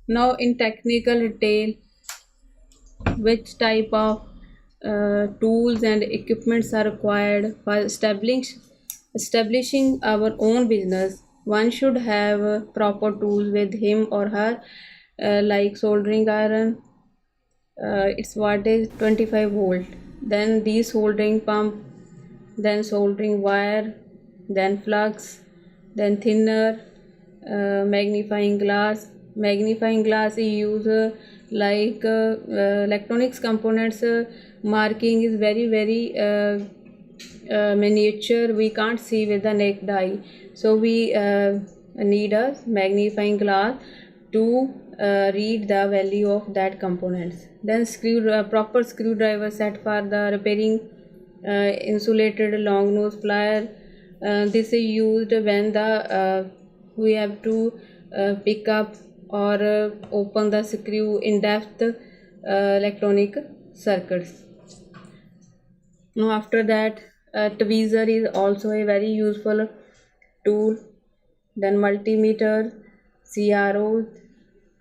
Now, in technical detail, which type of tools and equipments are required for establishing our own business. One should have proper tools with him or her, like soldering iron, its wattage 25 volt, then desoldering pump, then soldering wire, then flux, then thinner, magnifying glass is used electronics components, marking is very miniature, we can't see with the naked eye, so we need a magnifying glass to read the value of that components. Then proper screwdriver set for the repairing insulated long nose plier. This is used when the we have to pick up or open the screw in depth electronic circuits. Now after that, tweezer is also a very useful tool. Then multimeter, CRO,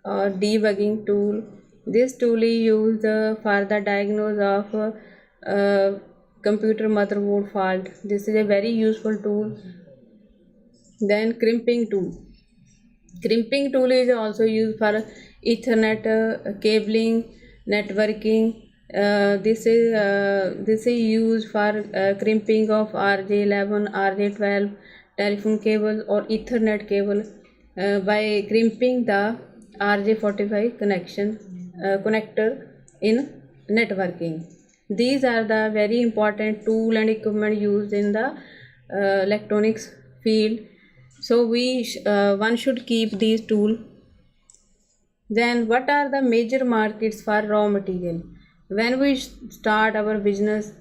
or debugging tool. This tool is used for the diagnosis of computer motherboard fault. This is a very useful tool. Then crimping tool. Crimping tool is also used for Ethernet cabling, networking. This is used for crimping of RJ11, RJ12 telephone cable or Ethernet cable by crimping the RJ45 connector in networking. These are the very important tool and equipment used in the electronics field. So one should keep these tools. Then what are the major markets for raw material? When we start our business,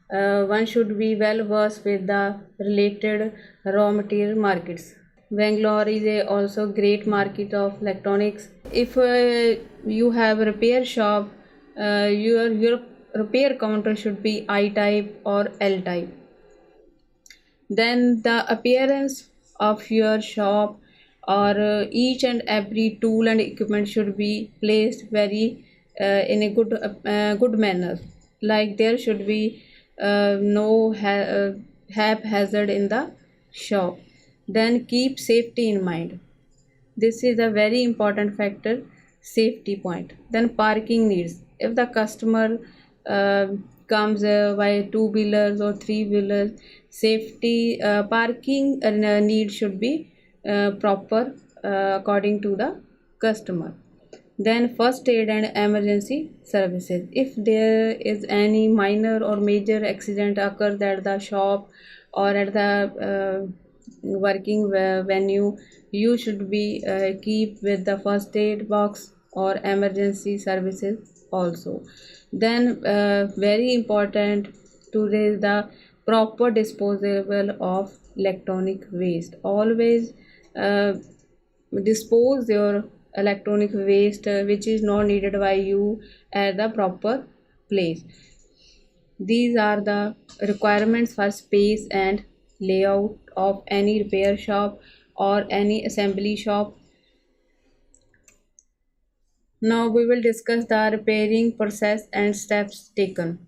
one should be well versed with the related raw material markets. Bangalore is also great market of electronics. If you have a repair shop, your repair counter should be I type or L type. Then the appearance of your shop or each and every tool and equipment should be placed very in a good manner, like there should be no haphazard in the shop. Then keep safety in mind, this is a very important factor, safety point. Then parking needs, if the customer uh, comes by two wheelers or three wheelers, safety parking need should be proper according to the customer. Then first aid and emergency services, if there is any minor or major accident occurs at the shop or at the working venue, you should be keep with the first aid box or emergency services also. Then very important to raise the proper disposal of electronic waste, always uh, dispose your electronic waste which is not needed by you at the proper place. These are the requirements for space and layout of any repair shop or any assembly shop. Now we will discuss the repairing process and steps taken.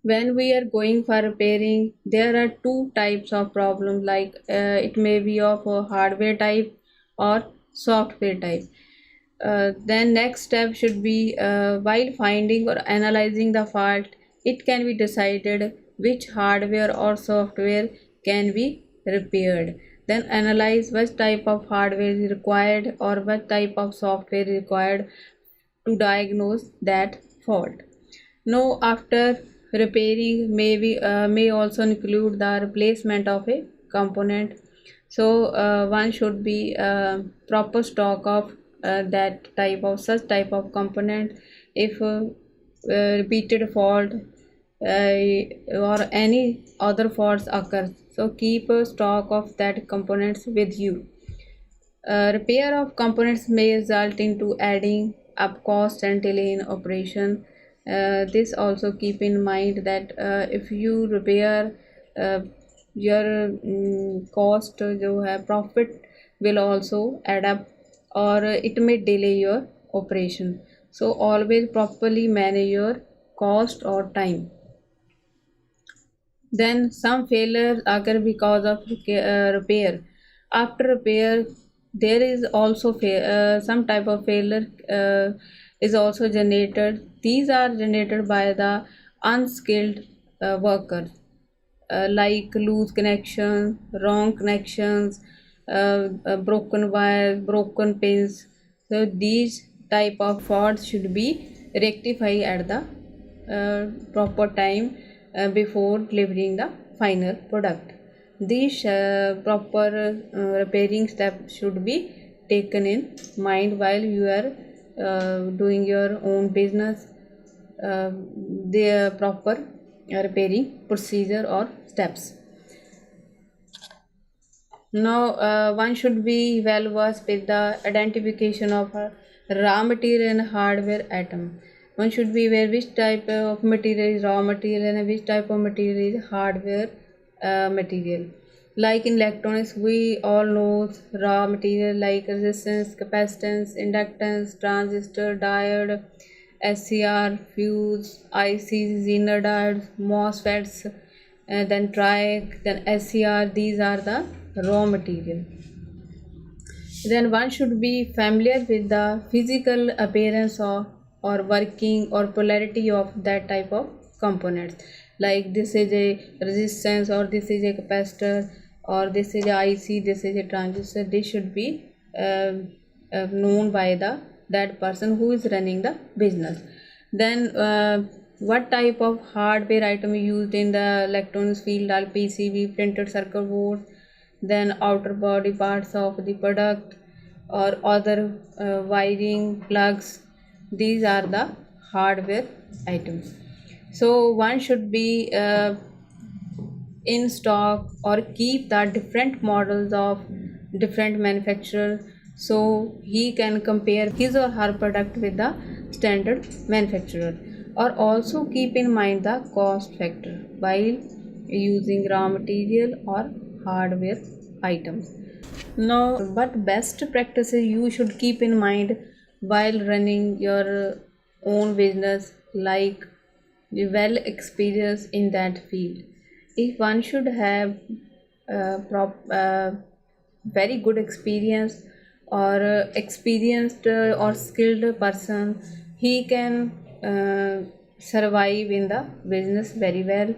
When we are going for repairing, there are two types of problems, like it may be of a hardware type or software type. Then next step should be, while finding or analyzing the fault, it can be decided which hardware or software can be repaired. Then analyze what type of hardware is required or what type of software is required to diagnose that fault. Now, after repairing may also include the replacement of a component. So one should be proper stock of that type of such type of component. If repeated fault or any other faults occur, so keep a stock of that components with you. Repair of components may result into adding up cost and delay in operation. This also keep in mind that if you repair, uh, your cost जो है profit will also add up or it may delay your operation. So always properly manage your cost or time. Then some failures occur because of repair. After repair, there is also some type of failure is also generated. These are generated by the unskilled workers, like loose connection, wrong connections, broken wires, broken pins. So these type of faults should be rectified at the proper time before delivering the final product. These proper repairing steps should be taken in mind while you are doing your own business. The proper repairing procedure or steps. Now, one should be well versed with the identification of a raw material and hardware atom. One should be aware which type of material is raw material and which type of material is hardware material. Like in electronics, we all know raw material like resistance, capacitance, inductance, transistor, diode, SCR, fuse, ICs, Zener diodes, MOSFETs, then TRIAC, then SCR. These are the raw material. Then one should be familiar with the physical appearance of or working or polarity of that type of components. Like this is a resistance or this is a capacitor or this is a IC, this is a transistor. This should be known by the that person who is running the business. Then what type of hardware item used in the electronics field are PCB, printed circuit boards, then outer body parts of the product or other wiring plugs. These are the hardware items. So one should be in stock or keep the different models of different manufacturers, so he can compare his or her product with the standard manufacturer, or also keep in mind the cost factor while using raw material or hardware items. Now, what best practices you should keep in mind while running your own business, like well experienced in that field? If one should have very good experience or experienced or skilled person, he can survive in the business very well,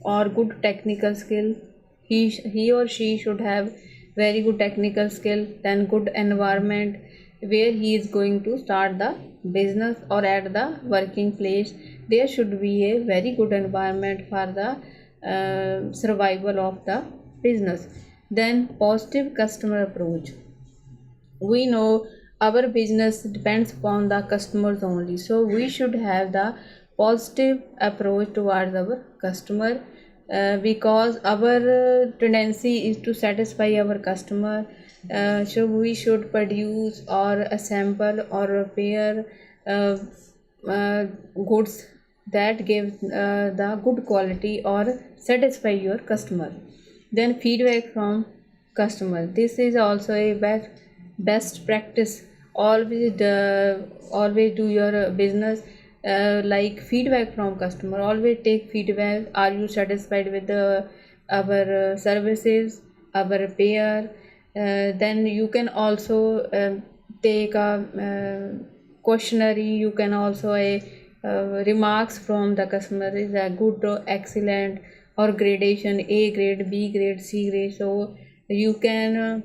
or good technical skill. He or she should have very good technical skill, then good environment where he is going to start the business, or at the working place there should be a very good environment for the survival of the business. Then positive customer approach. We know our business depends upon the customers only, so we should have the positive approach towards our customer, because our tendency is to satisfy our customer. So we should produce or assemble or repair uh, uh, goods that give the good quality or satisfy your customer. Then feedback from customer. This is also a best practice. Always do your business like feedback from customer. Always take feedback. Are you satisfied with our services, our repair? Then you can also take a questionnaire. You can also a remarks from the customer is a good, excellent, or gradation A grade, B grade, C grade. So you can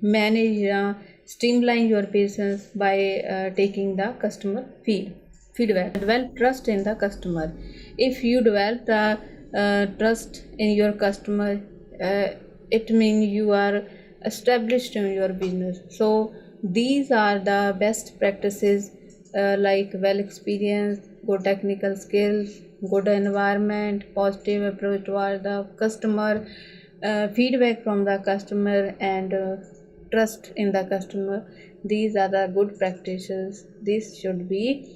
manage, streamline your business by taking the customer feedback. Develop trust in the customer. If you develop the trust in your customer, it means you are established in your business. So these are the best practices, like well experience, good technical skills, good environment, positive approach toward the customer, feedback from the customer, and trust in the customer. These are the good practices. This should be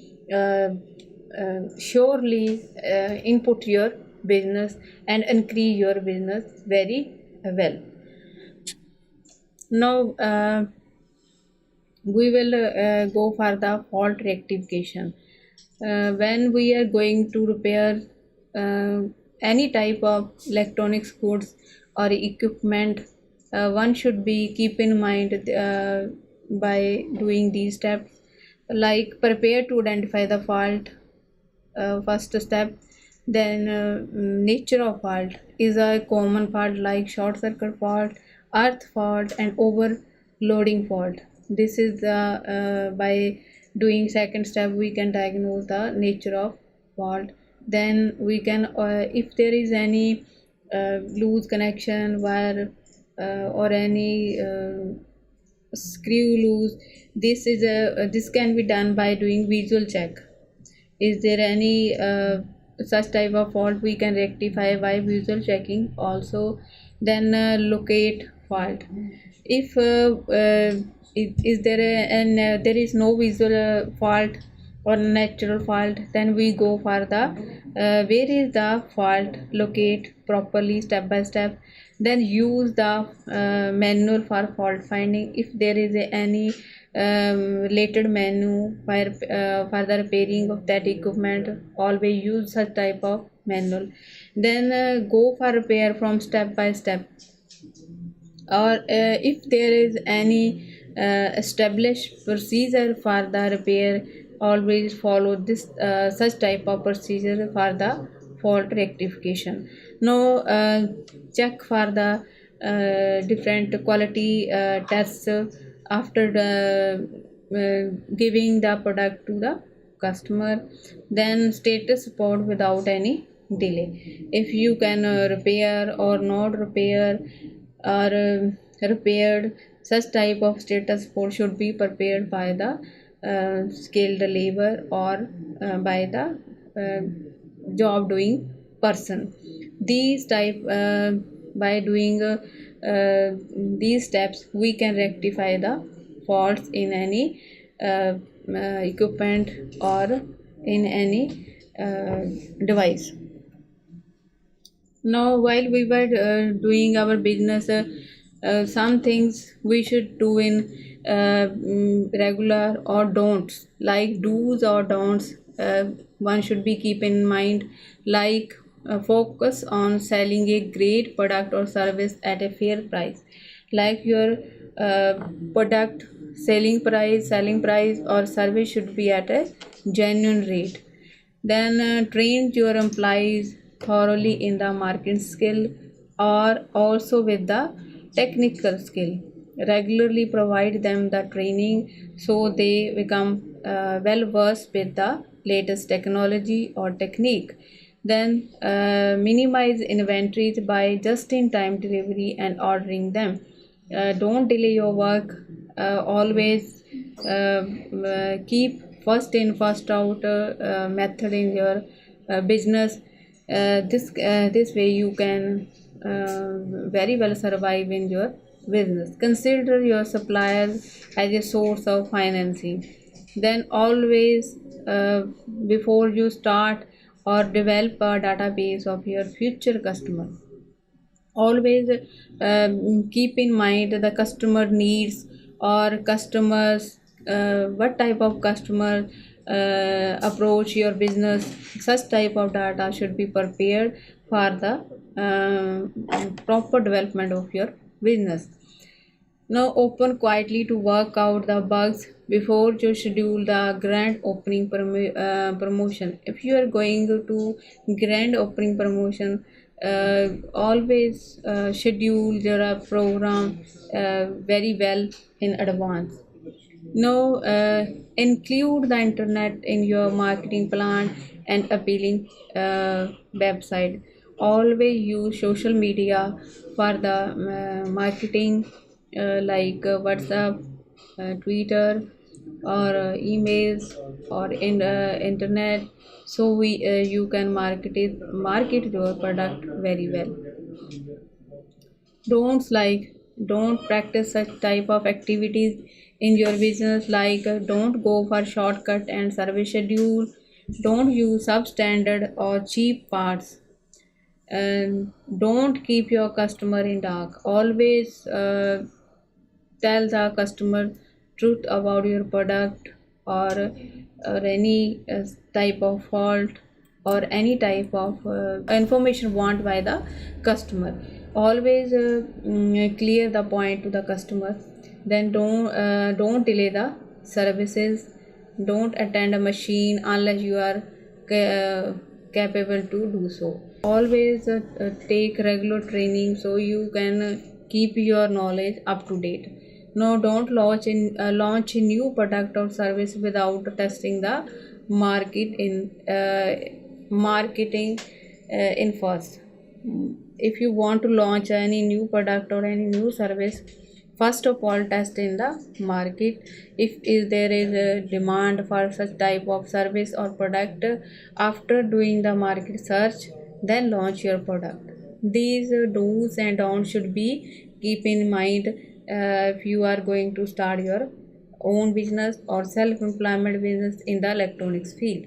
surely input your business and increase your business very well. Now, we will go for the fault rectification. When we are going to repair uh, any type of electronics goods or equipment, one should be keep in mind by doing these steps, like prepare to identify the fault, first step. Then nature of fault is a common fault like short circuit fault, earth fault, and overloading fault. This is the by doing second step we can diagnose the nature of fault. Then we can if there is any loose connection wire or any screw loose, this can be done by doing visual check. Is there any such type of fault we can rectify by visual checking also. Then locate fault. If is there and there is no visual fault or natural fault, then we go for the where is the fault, locate properly step by step. Then use the manual for fault finding. If there is any related menu for the repairing of that equipment, always use such type of manual. Then go for repair from step by step. Or if there is any established procedure for the repair, always follow this such type of procedure for the fault rectification. Now check for the different quality tests after giving the product to the customer. Then status report without any delay. If you can repair or not repair or repaired, such type of status report should be prepared by the skilled labor or by the job doing person. These type by doing these steps we can rectify the faults in any equipment or in any device. Now while we were doing our business, some things we should do in regular or don'ts, like do's or don'ts. One should be keep in mind, like focus on selling a great product or service at a fair price. Like your uh, product selling price or service should be at a genuine rate. Then train your employees thoroughly in the marketing skill or also with the technical skill. Regularly provide them the training so they become well versed with the latest technology or technique. Then minimize inventories by just in time delivery and ordering them. Don't delay your work. Always keep first in first out method in your business. This way you can very well survive in your business. Consider your suppliers as a source of financing. Then always before you start or develop a database of your future customer, always keep in mind the customer needs or customers, what type of customer approach your business. Such type of data should be prepared for the proper development of your business. Now open quietly to work out the bugs before you schedule the grand opening promotion. If you are going to grand opening promotion, always schedule your program very well in advance. Now include the internet in your marketing plan and appealing website. Always use social media for the marketing, like WhatsApp, Twitter, or emails, or in internet. So we you can market your product very well. Don't practice such type of activities in your business, like don't go for shortcut and service schedule. Don't use substandard or cheap parts, and don't keep your customer in dark. Always tell the customer truth about your product, or any type of fault, or any type of information want by the customer. Always clear the point to the customer. Then don't delay the services. Don't attend a machine unless you are capable to do so. Always take regular training so you can keep your knowledge up to date. No, don't launch a new product or service without testing the market in marketing in first. If you want to launch any new product or any new service, first of all test in the market if there is a demand for such type of service or product. After doing the market search, then launch your product. These do's and don'ts should be keep in mind if you are going to start your own business or self-employment business in the electronics field.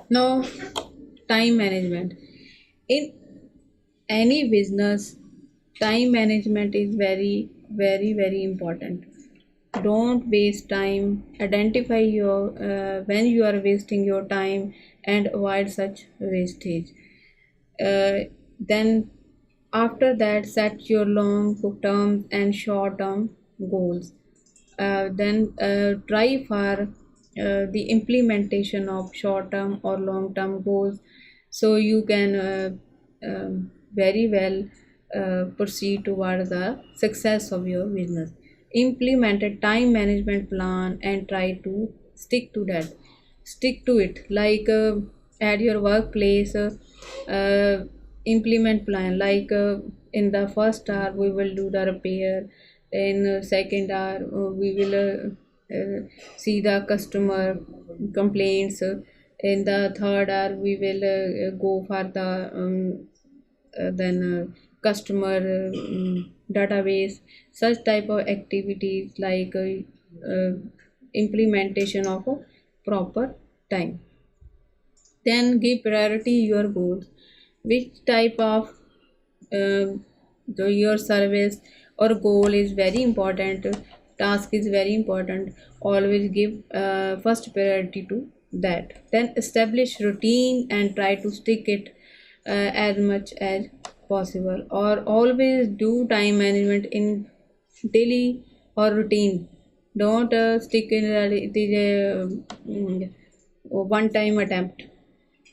Now, time management. In any business, time management is very, very, very important. Don't waste time. Identify your when you are wasting your time and avoid such wastage. Then after that, set your long term and short term goals. Then try for the implementation of short term or long term goals, so you can very well proceed toward the success of your business. Implement a time management plan and try to stick to it. Like at your workplace, implement plan like in the first hour we will do the repair, in second hour we will see the customer complaints, in the third hour we will go for the then customer database. Such type of activities like implementation of a proper time. Then give priority your goals. Which type of uh, your service or goal is very important, task is very important. Always give first priority to that. Then establish routine and try to stick it as much as possible. Or always do time management in daily or routine. Don't stick in it is a one time attempt.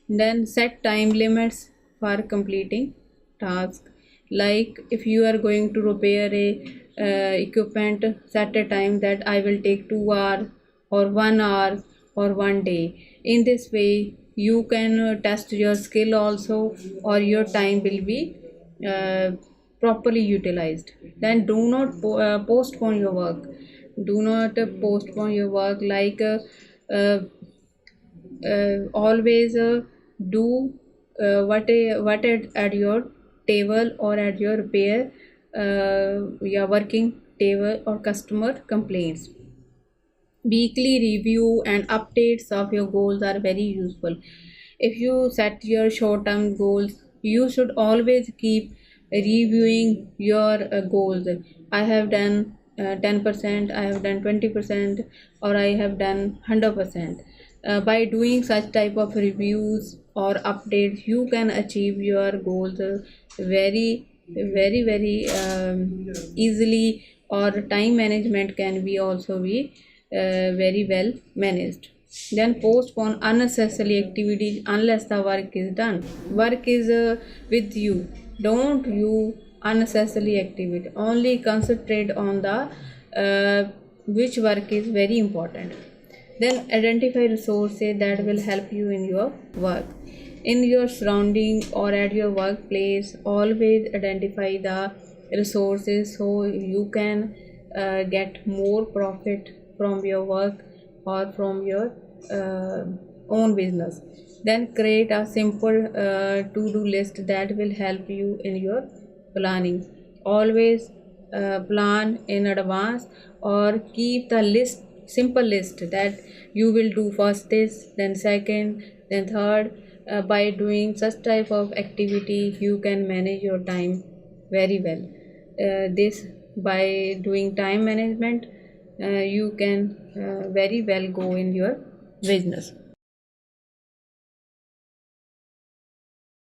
Then set time limits for completing tasks. Like if you are going to repair a equipment, set a time that I will take 2 hours or 1 hour or 1 day. In this way, you can test your skill also, or your time will be uh, properly utilized. Then do not postpone your work. Do not postpone your work. Like uh, always do what at your table or at your repair your working table or customer complaints. Weekly review and updates of your goals are very useful. If you set your short term goals, you should always keep reviewing your goals. I have done 10%, I have done 20%, or I have done 100%. By doing such type of reviews or updates, you can achieve your goals very, very, very easily. Or time management can be also be very well managed. Then postpone unnecessary activities unless the work is done. Work is with you. Don't you unnecessary activity. Only concentrate on the which work is very important. Then identify resources that will help you in your work. In your surrounding or at your workplace, always identify the resources so you can get more profit from your work or from your uh, own business. Then create a simple to-do list that will help you in your planning. Always plan in advance, or keep the list simple list that you will do first this, then second, then third. By doing such type of activity, you can manage your time very well. This by doing time management, you can very well go in your business.